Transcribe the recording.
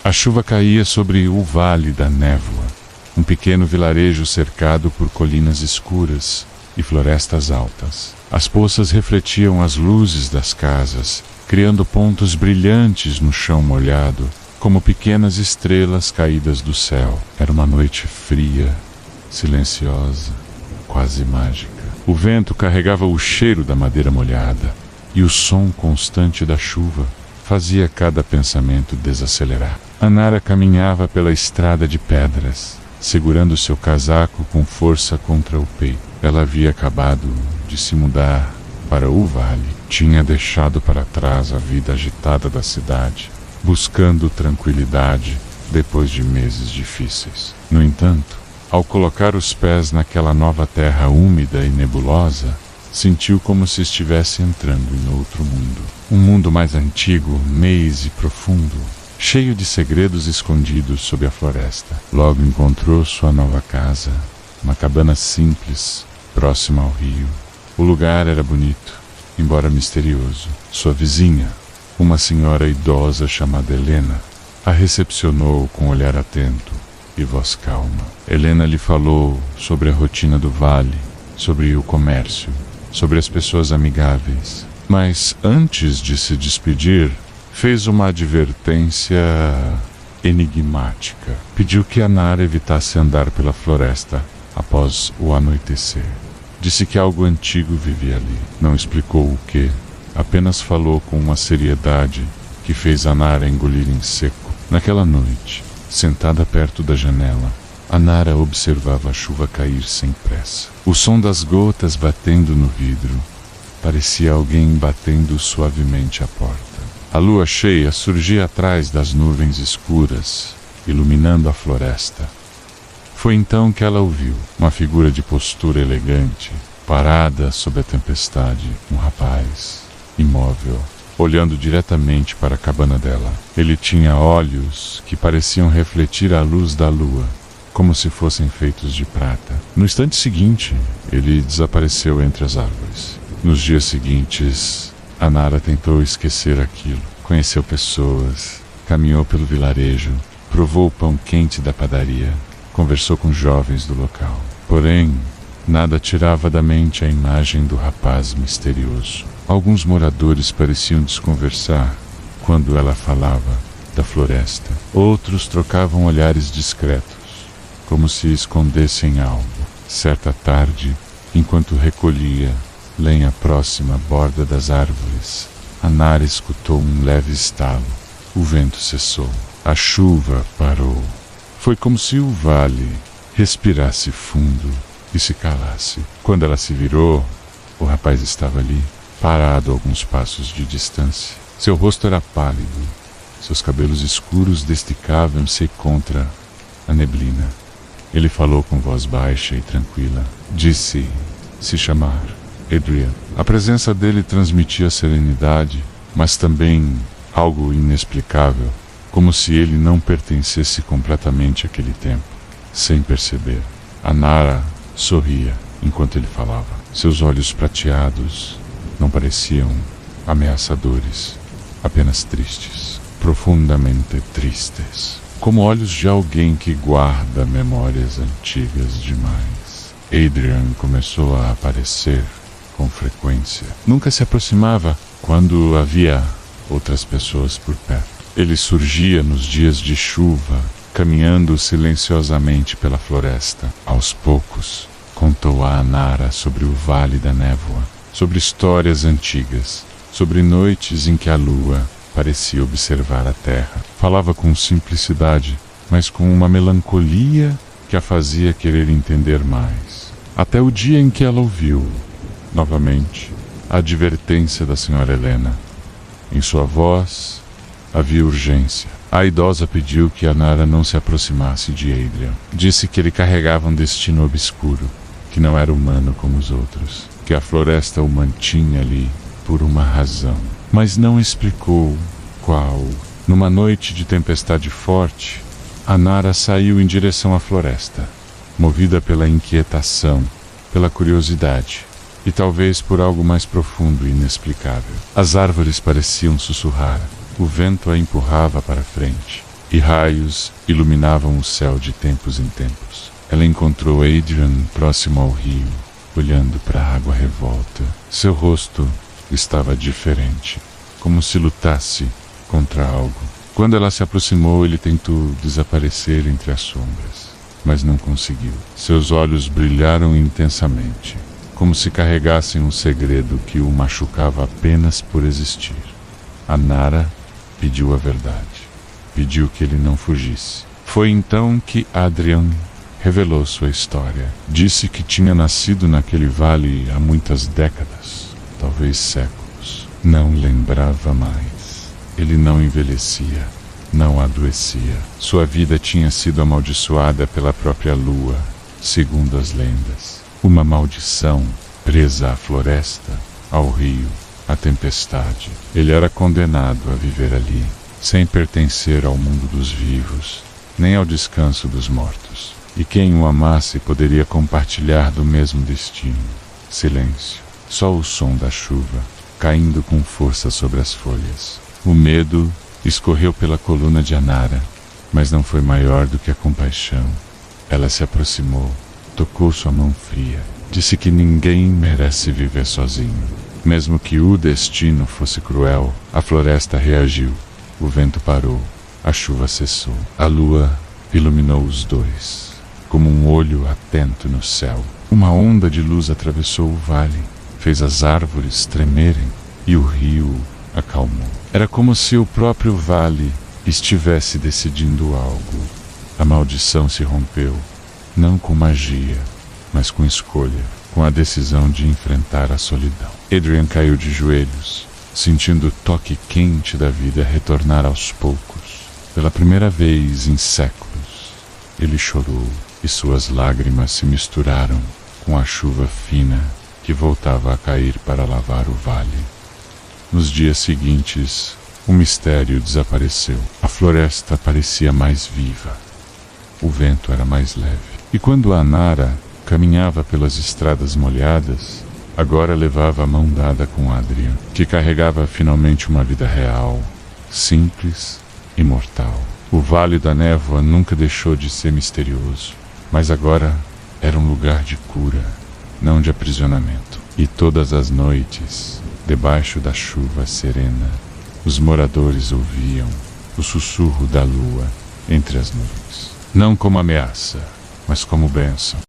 A chuva caía sobre o Vale da Névoa, um pequeno vilarejo cercado por colinas escuras e florestas altas. As poças refletiam as luzes das casas, criando pontos brilhantes no chão molhado, como pequenas estrelas caídas do céu. Era uma noite fria, silenciosa, quase mágica. O vento carregava o cheiro da madeira molhada, e o som constante da chuva fazia cada pensamento desacelerar. Anara caminhava pela estrada de pedras, segurando seu casaco com força contra o peito. Ela havia acabado de se mudar para o vale. Tinha deixado para trás a vida agitada da cidade, buscando tranquilidade depois de meses difíceis. No entanto, ao colocar os pés naquela nova terra úmida e nebulosa, sentiu como se estivesse entrando em outro mundo. Um mundo mais antigo, mês e profundo, cheio de segredos escondidos sob a floresta. Logo encontrou sua nova casa, uma cabana simples, próxima ao rio. O lugar era bonito, embora misterioso. Sua vizinha, uma senhora idosa chamada Helena, a recepcionou com olhar atento e voz calma. Helena lhe falou sobre a rotina do vale, sobre o comércio, sobre as pessoas amigáveis. Mas antes de se despedir, fez uma advertência enigmática. Pediu que Anara evitasse andar pela floresta após o anoitecer. Disse que algo antigo vivia ali. Não explicou o que, apenas falou com uma seriedade que fez Anara engolir em seco. Naquela noite, sentada perto da janela, Anara observava a chuva cair sem pressa. O som das gotas batendo no vidro parecia alguém batendo suavemente à porta. A lua cheia surgia atrás das nuvens escuras, iluminando a floresta. Foi então que ela ouviu uma figura de postura elegante, parada sob a tempestade, um rapaz, imóvel, olhando diretamente para a cabana dela. Ele tinha olhos que pareciam refletir a luz da lua, como se fossem feitos de prata. No instante seguinte, ele desapareceu entre as árvores. Nos dias seguintes, Anara tentou esquecer aquilo. Conheceu pessoas, caminhou pelo vilarejo, provou o pão quente da padaria, conversou com jovens do local. Porém, nada tirava da mente a imagem do rapaz misterioso. Alguns moradores pareciam desconversar quando ela falava da floresta. Outros trocavam olhares discretos, como se escondessem algo. Certa tarde, enquanto recolhia lenha próxima à borda das árvores, Anara escutou um leve estalo. O vento cessou. A chuva parou. Foi como se o vale respirasse fundo e se calasse. Quando ela se virou, o rapaz estava ali, parado a alguns passos de distância. Seu rosto era pálido. Seus cabelos escuros desticavam-se contra a neblina. Ele falou com voz baixa e tranquila. Disse se chamar Adrian. A presença dele transmitia serenidade, mas também algo inexplicável, como se ele não pertencesse completamente àquele tempo. Sem perceber, Anara sorria enquanto ele falava. Seus olhos prateados não pareciam ameaçadores, apenas tristes, profundamente tristes, como olhos de alguém que guarda memórias antigas demais. Adrian começou a aparecer com frequência. Nunca se aproximava quando havia outras pessoas por perto. Ele surgia nos dias de chuva, caminhando silenciosamente pela floresta. Aos poucos, contou a Anara sobre o Vale da Névoa, sobre histórias antigas, sobre noites em que a lua parecia observar a terra. Falava com simplicidade, mas com uma melancolia que a fazia querer entender mais. Até o dia em que ela ouviu, novamente, a advertência da senhora Helena. Em sua voz havia urgência. A idosa pediu que Anara não se aproximasse de Adrian. Disse que ele carregava um destino obscuro, que não era humano como os outros, que a floresta o mantinha ali por uma razão. Mas não explicou qual. Numa noite de tempestade forte, Anara saiu em direção à floresta, movida pela inquietação, pela curiosidade e talvez por algo mais profundo e inexplicável. As árvores pareciam sussurrar. O vento a empurrava para frente. e raios iluminavam o céu de tempos em tempos. Ela encontrou Adrian próximo ao rio, olhando para a água revolta. Seu rosto estava diferente, como se lutasse contra algo. Quando ela se aproximou, ele tentou desaparecer entre as sombras, mas não conseguiu. Seus olhos brilharam intensamente, como se carregassem um segredo que o machucava apenas por existir. A Nara pediu a verdade. Pediu que ele não fugisse. Foi então que Adrian revelou sua história. Disse que tinha nascido naquele vale há muitas décadas, talvez séculos. Não lembrava mais. Ele não envelhecia, não adoecia. Sua vida tinha sido amaldiçoada pela própria lua, segundo as lendas. Uma maldição presa à floresta, ao rio, à tempestade. Ele era condenado a viver ali, sem pertencer ao mundo dos vivos, nem ao descanso dos mortos. E quem o amasse poderia compartilhar do mesmo destino. Silêncio. Só o som da chuva, caindo com força sobre as folhas. O medo escorreu pela coluna de Anara, mas não foi maior do que a compaixão. Ela se aproximou, tocou sua mão fria. Disse que ninguém merece viver sozinho. Mesmo que o destino fosse cruel, a floresta reagiu. O vento parou, a chuva cessou. A lua iluminou os dois, como um olho atento no céu. Uma onda de luz atravessou o vale, fez as árvores tremerem e o rio acalmou. Era como se o próprio vale estivesse decidindo algo. A maldição se rompeu, não com magia, mas com escolha, com a decisão de enfrentar a solidão. Adrian caiu de joelhos, sentindo o toque quente da vida retornar aos poucos. Pela primeira vez em séculos, ele chorou e suas lágrimas se misturaram com a chuva fina que voltava a cair para lavar o vale. Nos dias seguintes, o mistério desapareceu. A floresta parecia mais viva. O vento era mais leve. E quando a Nara caminhava pelas estradas molhadas, agora levava a mão dada com Adrian, que carregava finalmente uma vida real, simples e mortal. O Vale da Névoa nunca deixou de ser misterioso, mas agora era um lugar de cura, não de aprisionamento. E todas as noites, debaixo da chuva serena, os moradores ouviam o sussurro da lua entre as nuvens, não como ameaça, mas como bênção.